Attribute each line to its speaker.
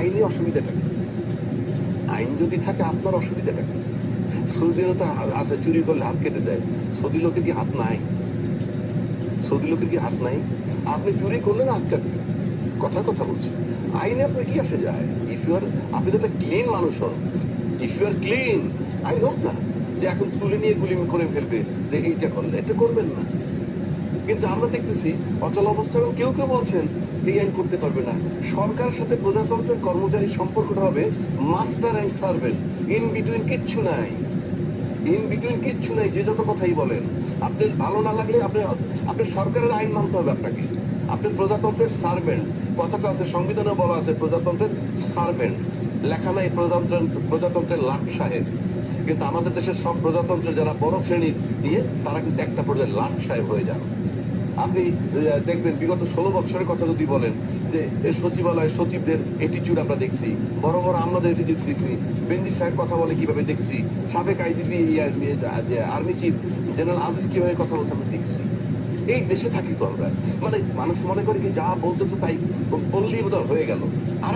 Speaker 1: আইনি অসুবিধাটা কি? আইন যদি থাকে আপনার অসুবিধাটা কি? সৌদিরও তো আছে, চুরি করলে হাত কেটে দেয়। সৌদি লোকের কি হাত নাই? সৌদি লোকের কি হাত নাই? আপনি চুরি করলেন, হাত কাটবে। কথার কথা বলছি, আইনে আপনার কি আসে যায়? ইফ ইউ আর, আপনি তো একটা ক্লিন মানুষ হন, ইফ ইউ আর ক্লিন, আইন হোক না যে এখন তুলে নিয়ে গুলি করে ফেলবে যে এইটা করলে, এটা করবেন না। কিন্তু আমরা দেখতেছি অচল অবস্থা, এবং কেউ কেউ বলছেন এই আইন করতে পারবে না। সরকারের সাথে প্রজাতন্ত্রের কর্মচারীর সম্পর্কটা হবে master and servant, in between কিচ্ছু নাই। ইন বিটুইন কিচ্ছু নাই, যে যত কথাই বলেন। আপনার ভালো না লাগলে আপনি সরকারের আইন মানতে হবে আপনাকে। আপনি প্রজাতন্ত্রের সার্ভেন্ট, কথাটা আছে সংবিধানে বলা আছে প্রজাতন্ত্রের সার্ভেন্ট, লেখা নাই প্রজাতন্ত্রের লাট সাহেব। কিন্তু আমাদের দেশের সব প্রজাতন্ত্রের যারা বড় শ্রেণীর নিয়ে, তারা কিন্তু একটা পর্যায়ে লাট সাহেব হয়ে যান। আপনি দেখবেন বিগত 16 বছরের কথা যদি বলেন, যে সচিবালয় সচিবদের এটিচিউড আমরা দেখছি, বড় বড় আমাদের এটিচিউড দেখিনি। বেনজির সাহেব কথা বলে কিভাবে দেখছি, সাবেক IGP army chief general Aziz কিভাবে কথা বলছে আমরা দেখছি। এই দেশে থাকি তো আমরা, মানে মানুষ মনে করে কি যা বলতেছে তাই বললেই বোধহয় হয়ে গেল। আর